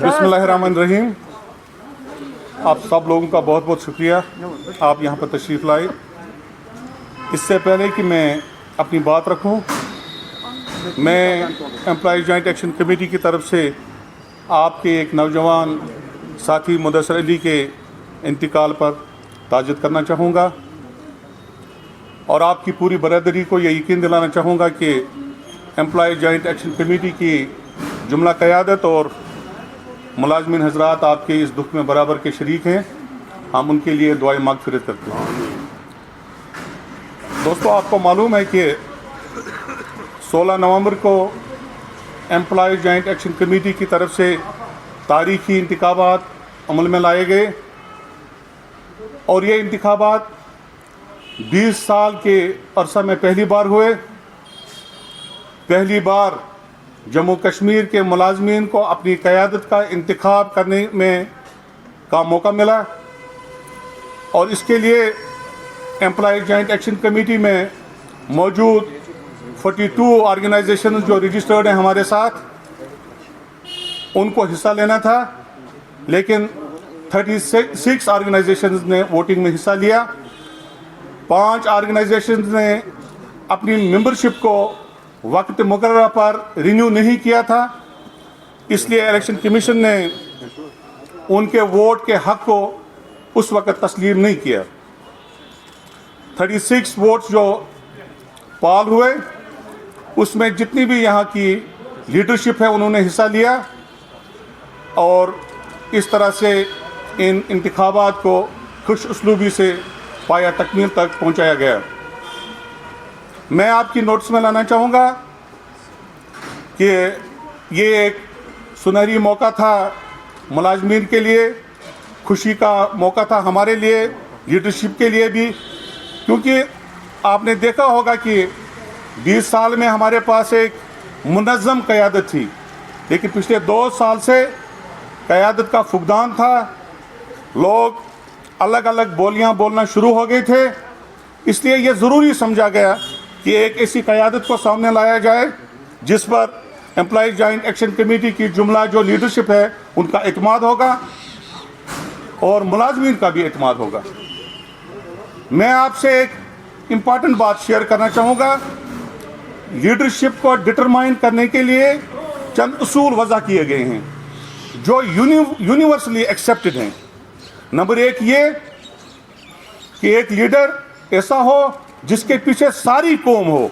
बिस्मिल्लाहिर्रहमानिर्रहीम। आप सब लोगों का बहुत बहुत शुक्रिया, आप यहाँ पर तशरीफ़ लाए। इससे पहले कि मैं अपनी बात रखूँ, मैं एम्प्लॉय जॉइंट एक्शन कमेटी की तरफ से आपके एक नौजवान साथी मुदस्सर अली के इंतकाल पर ताज़ियत करना चाहूँगा और आपकी पूरी बरादरी को ये यकीन दिलाना चाहूँगा कि एम्प्लॉय जॉइंट एक्शन कमेटी की जुमला क़यादत और मुलाज़मिन हज़रात आपके इस दुख में बराबर के शरीक हैं। हम उनके लिए दुआए मग़फ़िरत करते हैं। दोस्तों, आपको मालूम है कि 16 नवंबर को एम्प्लॉय जॉइंट एक्शन कमेटी की तरफ से तारीख़ी इंतखाबात अमल में लाए गए और ये इंतखाबात 20 साल के अरसा में पहली बार हुए। पहली बार जम्मू कश्मीर के मुलाज़मीन को अपनी क़यादत का इंतखाब करने में का मौका मिला और इसके लिए एम्प्लॉय जॉइंट एक्शन कमेटी में मौजूद 42 ऑर्गेनाइजेशन जो रजिस्टर्ड हैं हमारे साथ, उनको हिस्सा लेना था, लेकिन 36 ऑर्गेनाइजेशन ने वोटिंग में हिस्सा लिया। 5 ऑर्गेनाइजेशन ने अपनी मेंबरशिप को वक्त मुकर्रर पर रिन्यू नहीं किया था, इसलिए इलेक्शन कमीशन ने उनके वोट के हक को उस वक्त तस्लीम नहीं किया। 36 वोट्स जो पाल हुए, उसमें जितनी भी यहाँ की लीडरशिप है उन्होंने हिस्सा लिया और इस तरह से इन इंतखाबात को खुश उसलूबी से पाया तकमील तक पहुँचाया गया। मैं आपकी नोटिस में लाना चाहूँगा कि ये एक सुनहरी मौका था मुलाज़मीन के लिए, खुशी का मौका था हमारे लिए, लीडरशिप के लिए भी, क्योंकि आपने देखा होगा कि 20 साल में हमारे पास एक मुनज़्ज़म क़यादत थी, लेकिन पिछले 2 साल से क़यादत का फुक़दान था। लोग अलग अलग बोलियां बोलना शुरू हो गए थे, इसलिए ये ज़रूरी समझा गया कि एक ऐसी क़यादत को सामने लाया जाए जिस पर एम्प्लॉय जॉइंट एक्शन कमेटी की जुमला जो लीडरशिप है उनका एतमाद होगा और मुलाज़मीन का भी एतमाद होगा। मैं आपसे एक इम्पॉर्टेंट बात शेयर करना चाहूँगा। लीडरशिप को डिटरमाइन करने के लिए चंद उसूल वज़ा किए गए हैं जो यूनिवर्सली एक्सेप्टेड हैं। नंबर 1 ये कि एक लीडर ऐसा हो जिसके पीछे सारी कौम हो,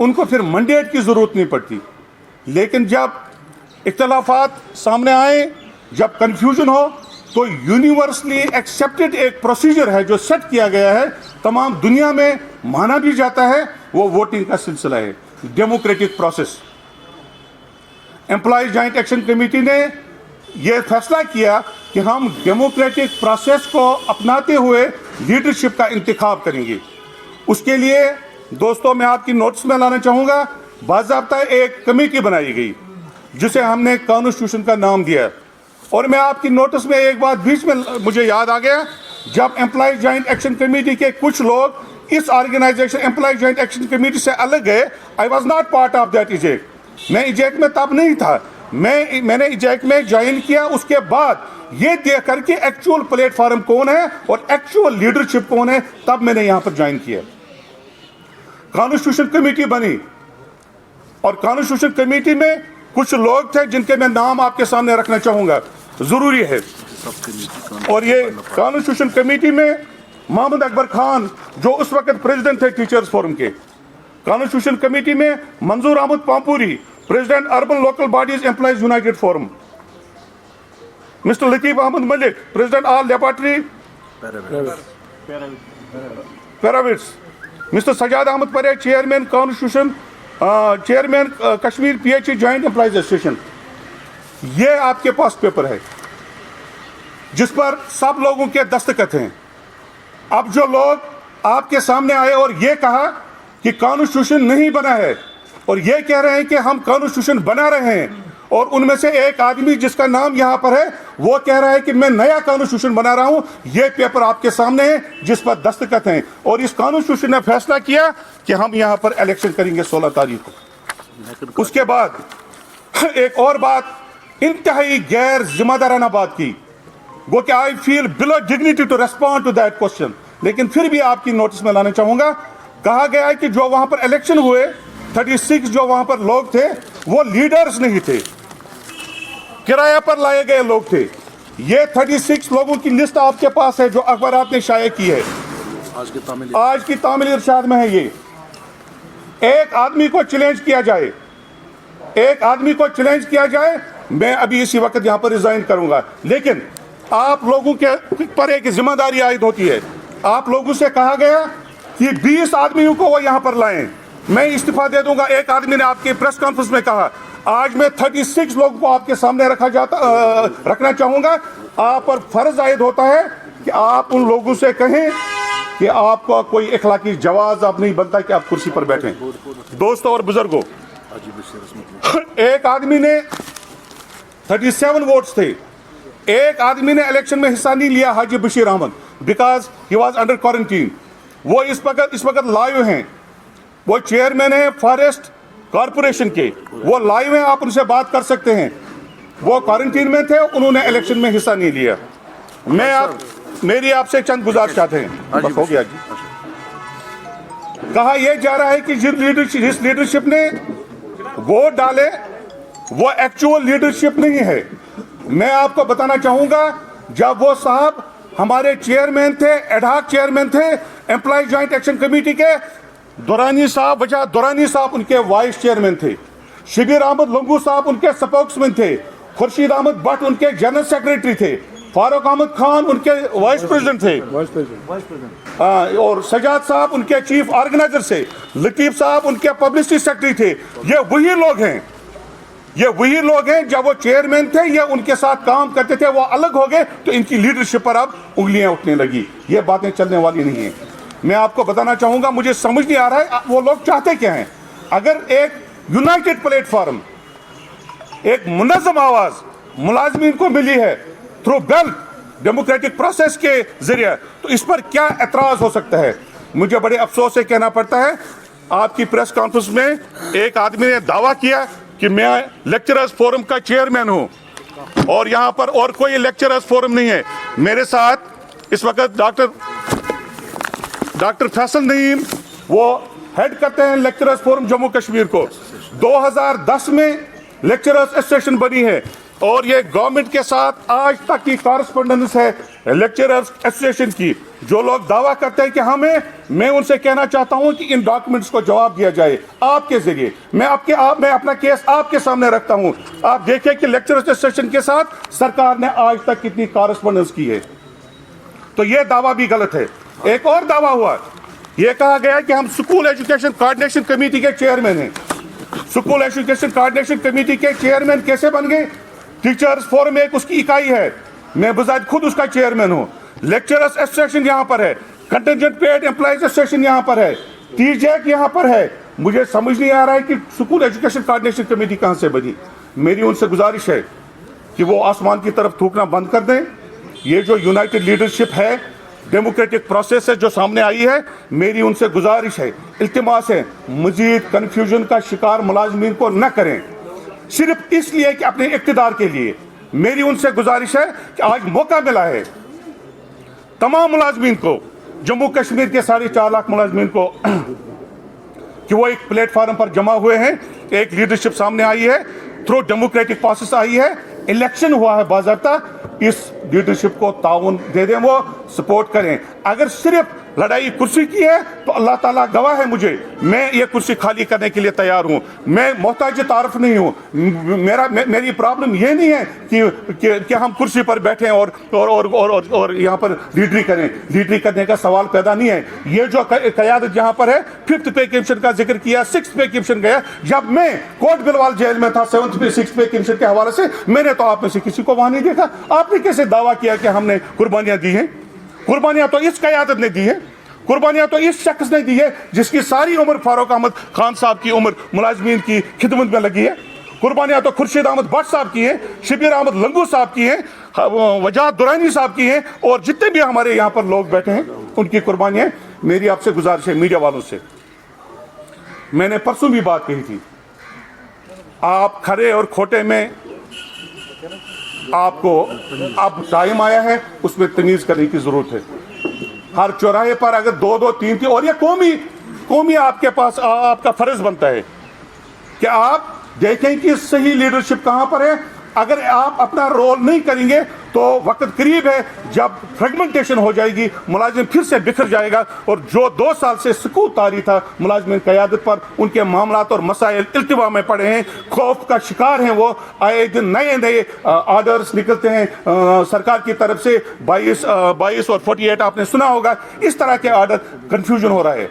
उनको फिर मैंडेट की ज़रूरत नहीं पड़ती। लेकिन जब इख्तलाफात सामने आए, जब कन्फ्यूजन हो, तो यूनिवर्सली एक्सेप्टेड एक प्रोसीजर है जो सेट किया गया है, तमाम दुनिया में माना भी जाता है, वो वोटिंग का सिलसिला है, democratic process. Employee joint action committee ने यह फैसला किया कि हम डेमोक्रेटिक प्रोसेस को अपनाते हुए लीडरशिप का इंतखाब करेंगे। उसके लिए दोस्तों मैं आपकी नोटिस में लाना चाहूँगा, बाज़ाब्ता एक कमेटी बनाई गई जिसे हमने कॉन्स्टिट्यूशन का नाम दिया। और मैं आपकी नोटिस में एक बात बीच में मुझे याद आ गया, जब एम्प्लॉय जॉइंट एक्शन कमेटी के कुछ लोग इस organisation employ joint action committee से अलग गए, I was not part of that EJAC. मैं इजेक में तब नहीं था, मैंने इजेक में ज्वाइन किया उसके बाद ये देख करके एक्चुअल प्लेटफॉर्म कौन है और एक्चुअल लीडरशिप कौन है, तब मैंने यहाँ पर ज्वाइन किया। कॉन्स्टिट्यूशन कमेटी बनी और कॉन्स्टिट्यूशन कमेटी में कुछ लोग थे जिनके मैं नाम आपके सामने रखना चाहूँगा, ज़रूरी है। और ये कॉन्स्टिट्यूशन कमेटी में मोहम्मद अकबर खान जो उस वक्त प्रेसिडेंट थे टीचर्स फोरम के, कॉन्स्टिट्यूशन कमेटी में Manzoor Ahmad Pampori, president urban local bodies employees united forum, mister Latif Ahmad Malik, president all laboratory paravets, mister Sajad Ahmad Parray, chairman constitution, chairman Kashmir PHE joint employees association. ये आपके पास पेपर है जिस पर सब लोगों के दस्तखत हैं। अब जो लोग आपके सामने आए और ये कहा कि कॉन्स्टिट्यूशन नहीं बना है और ये कह रहे हैं कि हम कॉन्स्टिट्यूशन बना रहे हैं, और उनमें से एक आदमी जिसका नाम यहाँ पर है वो कह रहा है कि मैं नया कॉन्स्टिट्यूशन बना रहा हूँ, ये पेपर आपके सामने है जिस पर दस्तखत हैं। और इस कॉन्स्टिट्यूशन ने फैसला किया कि हम यहाँ पर इलेक्शन करेंगे 16 तारीख को। उसके बाद एक और बात इंतहाई गैर जिम्मेदाराना बात की, गो कि I feel below dignity to respond to that question. लेकिन फिर भी आपकी नोटिस में लाना चाहूंगा, कहा गया है कि जो वहां पर इलेक्शन हुए 36 जो वहां पर लोग थे वो लीडर्स नहीं थे, किराया पर लाए गए लोग थे। ये 36 लोगों की लिस्ट आपके पास है जो अखबारात ने शाये की है, आज की तामील इरशाद में है। ये एक आदमी को चैलेंज किया जाए, एक आदमी को चैलेंज किया जाए, मैं अभी इसी वक्त यहां पर रिजाइन करूंगा। लेकिन आप लोगों के पर एक जिम्मेदारी आयद होती है। आप लोगों से कहा गया कि 20 आदमियों को वो यहां पर लाएं, मैं इस्तीफा दे दूंगा। एक आदमी ने आपके प्रेस कॉन्फ्रेंस में कहा, आज मैं 36 लोगों को आपके सामने रखना चाहूंगा। आप पर फर्ज आयद होता है कि आप उन लोगों से कहें कि आपका कोई इखलाकी जवाज आप नहीं बनता कि आप कुर्सी पर बैठें। दोस्तों और बुजुर्गों, एक आदमी ने 37 वोट्स थे, एक आदमी ने इलेक्शन में हिस्सा नहीं लिया, Haji Bashir Ahmad, because he was under quarantine. वो इस वक्त लाइव हैं, वो चेयरमैन है फॉरेस्ट कॉरपोरेशन के, वो लाइव हैं, आप उनसे बात कर सकते हैं। वो क्वारंटीन में थे, उन्होंने इलेक्शन में हिस्सा नहीं लिया। मेरी आपसे चंद गुजारिशात हैं, बस हो गया जी। कहा यह जा रहा है कि जिस लीडरशिप ने वोट डाले वो एक्चुअल लीडरशिप नहीं है। मैं आपको बताना चाहूंगा, जब वो साहब हमारे चेयरमैन थे, एडहॉक चेयरमैन थे एम्प्लॉय जॉइंट एक्शन कमेटी के, दुरानी साहब, वजह दुरानी साहब उनके वाइस चेयरमैन थे, शबीर अहमद लंगू साहब उनके स्पोक्समैन थे, खुर्शीद अहमद भट्ट उनके जनरल सेक्रेटरी थे, फारूक अहमद खान उनके वाइस प्रेसिडेंट थे, और सजाद साहब उनके चीफ ऑर्गेनाइजर से, लतीफ साहब उनके पब्लिसिटी सेक्रेटरी थे। ये वही लोग हैं, ये वही लोग हैं जब वो चेयरमैन थे, ये उनके साथ काम करते थे, वो अलग हो गए तो इनकी लीडरशिप पर अब उंगलियां उठने लगी। ये बातें चलने वाली नहीं है। मैं आपको बताना चाहूंगा, मुझे समझ नहीं आ रहा है वो लोग चाहते क्या हैं। अगर एक यूनाइटेड प्लेटफॉर्म, एक मुनज़्ज़म आवाज मुलाजमीन को मिली है थ्रू बेल्ट डेमोक्रेटिक प्रोसेस के जरिए, तो इस पर क्या एतराज हो सकता है। मुझे बड़े अफसोस से कहना पड़ता है, आपकी प्रेस कॉन्फ्रेंस में एक आदमी ने दावा किया कि मैं लेक्चरर्स फोरम का चेयरमैन हूं, और यहां पर और कोई लेक्चरर्स फोरम नहीं है। मेरे साथ इस वक्त डॉक्टर फैसल नईम, वो हेड करते हैं लेक्चरर्स फोरम जम्मू कश्मीर को। 2010 में लेक्चरर्स एसोसिएशन बनी है, और ये गवर्नमेंट के साथ आज तक की कॉरेस्पॉन्डेंस है लेक्चरर्स एसोसिएशन की। जो लोग दावा करते हैं कि हमें, मैं उनसे कहना चाहता हूं कि इन डॉक्यूमेंट्स को जवाब दिया जाए आपके जरिए। मैं अपना केस आपके सामने रखता हूं। आप देखें कि लेक्चरर्स एसोसिएशन के साथ सरकार ने आज तक कितनी कॉरेस्पॉन्डेंस की है। तो ये दावा भी गलत है। एक और दावा हुआ, यह कहा गया कि हम स्कूल एजुकेशन कोऑर्डिनेशन कमेटी के चेयरमैन हैं। स्कूल एजुकेशन कोऑर्डिनेशन कमेटी के चेयरमैन कैसे बन गए? टीचर्स फोरम एक उसकी इकाई है, मैं बजाय खुद उसका चेयरमैन हूं। लेक्चरर्स एसोसिएशन यहां पर है, कंटिजेंट पेड एम्प्लॉइज एसोसिएशन यहां पर है, टीजेक यहां पर है। मुझे समझ नहीं आ रहा है कि स्कूल एजुकेशन कोऑर्डिनेशन कमेटी कहां से बनी। मेरी उनसे गुजारिश है कि वो आसमान की तरफ थूकना बंद कर दें। ये जो यूनाइटेड लीडरशिप है, डेमोक्रेटिक प्रोसेस है जो सामने आई है, मेरी उनसे गुजारिश है, इल्तिमास है, मजीद कन्फ्यूजन का शिकार मुलाजमीन को न करें सिर्फ इसलिए कि अपने इक़्तिदार के लिए। मेरी उनसे गुजारिश है कि आज मौका मिला है तमाम मुलाजमीन को, जम्मू कश्मीर के 4.5 लाख मुलाजमीन को, कि वो एक प्लेटफार्म पर जमा हुए हैं। एक लीडरशिप सामने आई है, थ्रू डेमोक्रेटिक प्रोसेस आई है, इलेक्शन हुआ है बाज़ाब्ता। इस लीडरशिप को ताउन दे दें, वो सपोर्ट करें। अगर सिर्फ लड़ाई कुर्सी की है तो अल्लाह ताला गवाह है मुझे, मैं ये कुर्सी खाली करने के लिए तैयार हूँ। मैं मोहताज तारफ नहीं हूँ। मेरी प्रॉब्लम ये नहीं है कि हम कुर्सी पर बैठें और यहाँ पर लीडरी करें। लीडरी करने का सवाल पैदा नहीं है। ये जो क़यादत यहाँ पर है, 5th पे कमीशन का जिक्र किया, 6th पे कमीशन गया। जब मैं कोट बिलवाल जेल में था 7th पे 6th पे कमीशन के हवाले से, मैंने तो आप में से किसी को वहां नहीं देखा। आपने कैसे दावा किया कि हमने कुर्बानियां दी हैं? कुर्बानियां तो इस क़यादत ने दी है, कुर्बानियां तो इस शख्स ने दी है जिसकी सारी उम्र फारूक अहमद खान साहब की उम्र मुलाजमीन की खिदमत में लगी है। कुर्बानियां तो खुर्शीद अहमद भट्ट साहब की हैं, शबीर अहमद लंगू साहब की हैं, वजह दुरानी साहब की हैं, और जितने भी हमारे यहाँ पर लोग बैठे हैं उनकी कुर्बानियां। मेरी आपसे गुजारिश है मीडिया वालों से, मैंने परसों भी बात कही थी, आप खरे और खोटे में آپ کو اب ٹائم آیا ہے اس میں تمیز کرنے کی ضرورت ہے. ہر چوراہے پر اگر دو دو تین تین، اور یہ قومی آپ کے پاس آپ کا فرض بنتا ہے کہ آپ دیکھیں کہ صحیح لیڈرشپ کہاں پر ہے. اگر آپ اپنا رول نہیں کریں گے تو وقت قریب ہے جب فریگمنٹیشن ہو جائے گی، ملازم پھر سے بکھر جائے گا، اور جو 2 سال سے سکوت طاری تھا ملازمین قیادت پر، ان کے معاملات اور مسائل التوا میں پڑے ہیں، خوف کا شکار ہیں. وہ آئے دن نئے آرڈرز نکلتے ہیں سرکار کی طرف سے. 22 اور 48 آپ نے سنا ہوگا. اس طرح کے آرڈر، کنفیوژن ہو رہا ہے.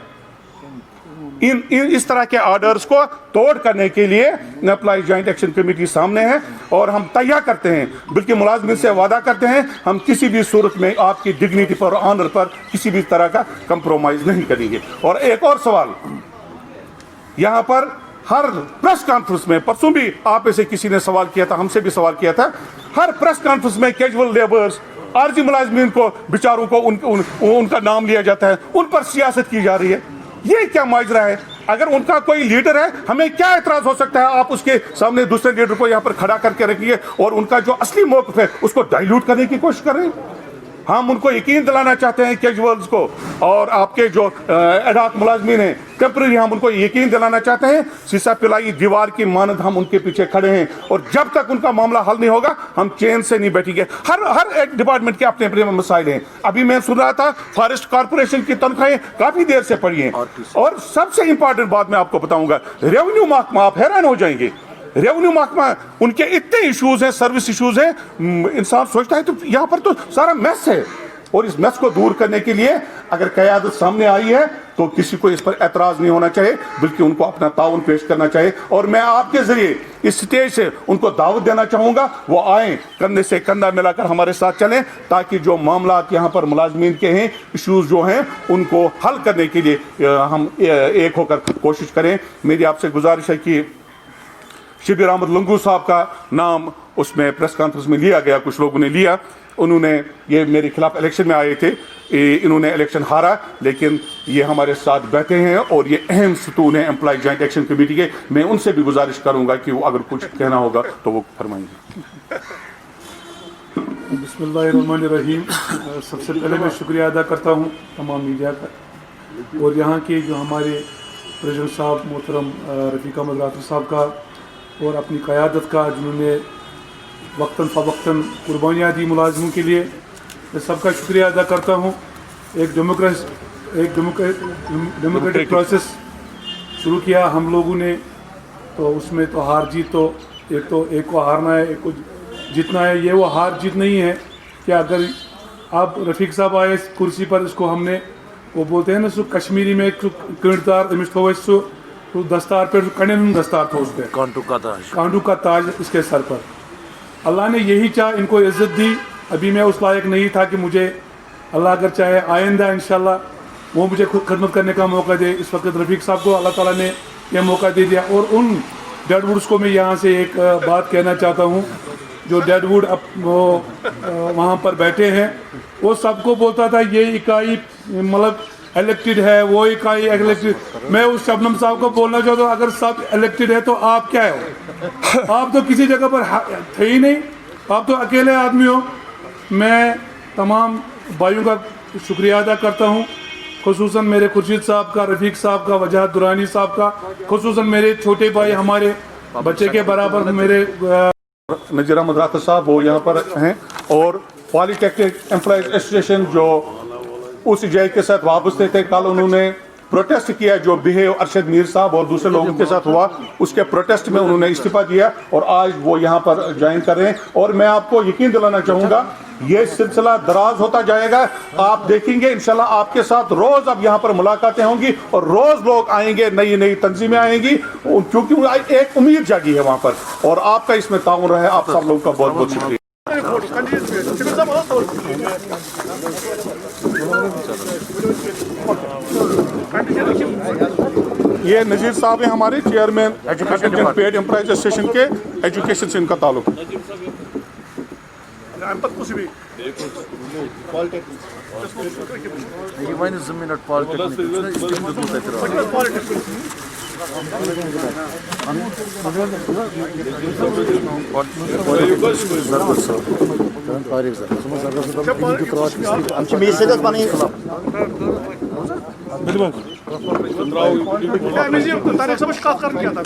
اس طرح کے آرڈرز کو توڑ کرنے کے لیے امپلائی جوائنٹ ایکشن کمیٹی سامنے ہے، اور ہم تیار کرتے ہیں، بلکہ ملازمین سے وعدہ کرتے ہیں ہم کسی بھی صورت میں آپ کی ڈگنیٹی پر اور آنر پر کسی بھی طرح کا کمپرومائز نہیں کریں گے. اور ایک اور سوال، یہاں پر ہر پریس کانفرنس میں، پرسوں بھی آپ میں سے کسی نے سوال کیا تھا، ہم سے بھی سوال کیا تھا، ہر پریس کانفرنس میں کیجول لیبرز، عارضی ملازمین کو بیچاروں کو ان کا نام لیا جاتا ہے، ان پر سیاست کی جا رہی ہے. یہ کیا ماجرا ہے؟ اگر ان کا کوئی لیڈر ہے ہمیں کیا اعتراض ہو سکتا ہے؟ آپ اس کے سامنے دوسرے لیڈر کو یہاں پر کھڑا کر کے رکھیے اور ان کا جو اصلی موقف ہے اس کو ڈائیلوٹ کرنے کی کوشش کر رہے ہیں. ہم ان کو یقین دلانا چاہتے ہیں کیجولز کو، اور آپ کے جو ایڈاک ملازمین ہیں ٹیمپرری، ہم ان کو یقین دلانا چاہتے ہیں سیسا پلائی دیوار کی مانند ہم ان کے پیچھے کھڑے ہیں، اور جب تک ان کا معاملہ حل نہیں ہوگا ہم چین سے نہیں بیٹھیں گے. ہر ایک ڈپارٹمنٹ کے اپنے اپنے مسائل ہیں. ابھی میں سن رہا تھا فارسٹ کارپوریشن کی تنخواہیں کافی دیر سے پڑی ہیں، اور سب سے امپورٹنٹ بات میں آپ کو بتاؤں گا، ریونیو محکمہ، آپ حیران ہو جائیں گے، ریونیو محکمہ، ان کے اتنے ایشوز ہیں، سروس ایشوز ہیں، انسان سوچتا ہے تو یہاں پر تو سارا میس ہے. اور اس میس کو دور کرنے کے لیے اگر قیادت سامنے آئی ہے تو کسی کو اس پر اعتراض نہیں ہونا چاہیے، بلکہ ان کو اپنا تعاون پیش کرنا چاہیے. اور میں آپ کے ذریعے اس سٹیج سے ان کو دعوت دینا چاہوں گا، وہ آئیں، کندھے سے کندھا ملا کر ہمارے ساتھ چلیں، تاکہ جو معاملات یہاں پر ملازمین کے ہیں، ایشوز جو ہیں، ان کو حل کرنے کے لیے ہم ایک ہو کر کوشش کریں. میری آپ سے گزارش ہے کہ شبیر احمد لنگو صاحب کا نام اس میں پریس کانفرنس میں لیا گیا، کچھ لوگوں نے لیا، انہوں نے یہ میرے خلاف الیکشن میں آئے تھے، انہوں نے الیکشن ہارا، لیکن یہ ہمارے ساتھ بیٹھے ہیں اور یہ اہم ستون ہیں امپلائی جوائنٹ ایکشن کمیٹی کے. میں ان سے بھی گزارش کروں گا کہ وہ اگر کچھ کہنا ہوگا تو وہ فرمائیں گے. بسم اللہ الرحمن الرحیم. سب سے پہلے میں شکریہ ادا کرتا ہوں تمام میڈیا کا، اور یہاں کے جو ہمارے پریزیڈنٹ صاحب محترم رفیق احمد راتر صاحب کا، اور اپنی قیادت کا، جنہوں نے وقتاً فوقتاً قربانیاں دی ملازموں کے لیے. میں سب کا شکریہ ادا کرتا ہوں. ایک ڈیموکریٹک پروسیس شروع کیا ہم لوگوں نے، تو اس میں تو ہار جیت تو ایک کو ہارنا ہے، ایک کو جیتنا ہے. یہ وہ ہار جیت نہیں ہے کہ اگر آپ رفیق صاحب آئے اس کرسی پر، اس کو ہم نے، وہ بولتے ہیں نا سو کشمیری میں کنڑتار امش تھو سو دستار پہ، کنڈین ہند دستار تھا، اس پہ کانٹو کا تاج اس کے سر پر. اللہ نے یہی چاہ ان کو عزت دی. ابھی میں اس لائق نہیں تھا کہ مجھے اللہ اگر چاہے آئندہ انشاءاللہ وہ مجھے خود خدمت کرنے کا موقع دے. اس وقت رفیق صاحب کو اللہ تعالیٰ نے یہ موقع دے دیا. اور ان ڈیڈ ووڈس کو میں یہاں سے ایک بات کہنا چاہتا ہوں، جو ڈیڈ ووڈ وہ وہاں پر بیٹھے ہیں، وہ سب کو بولتا تھا یہ اکائی مطلب الیکٹڈ ہے، وہ اکائی الیکٹڈ. میں اس شبنم صاحب کو بولنا چاہتا ہوں اگر سب الیکٹڈ ہے تو آپ کیا ہو؟ آپ تو کسی جگہ پر تھے ہی نہیں، آپ تو اکیلے آدمی ہو. میں تمام بھائیوں کا شکریہ ادا کرتا ہوں، خصوصاً میرے خورشید صاحب کا، رفیق صاحب کا، وجاہت درانی صاحب کا، خصوصاً میرے چھوٹے بھائی، ہمارے بچے کے برابر میرے نذیر احمد راتر صاحب وہ یہاں پر ہیں، اور پالی ٹیکنک امپلائیز ایسوسیشن جو اس جے کے ساتھ وابستہ تھے. کل انہوں نے پروٹیسٹ کیا جو بہیو ارشد میر صاحب اور دوسرے لوگوں کے ساتھ ہوا، اس کے پروٹیسٹ میں انہوں نے استعفیٰ دیا اور آج وہ یہاں پر جوائن کر رہے ہیں. اور میں آپ کو یقین دلانا چاہوں گا یہ سلسلہ دراز ہوتا جائے گا. آپ دیکھیں گے انشاءاللہ آپ کے ساتھ روز اب یہاں پر ملاقاتیں ہوں گی، اور روز لوگ آئیں گے، نئی تنظیمیں آئیں گی، کیونکہ ایک امید جاگی ہے وہاں پر، اور آپ کا اس میں تعاون رہے. آپ سب لوگوں کا بہت بہت شکریہ. یہ نذیر صاحب ہیں ہمارے چیئرمین پیڈ امپلائیز ایسوسیشن کے، ایجوکیشن سے ان کا تعلق. आमची मेसेजच पण तारीख समझ का कर किया था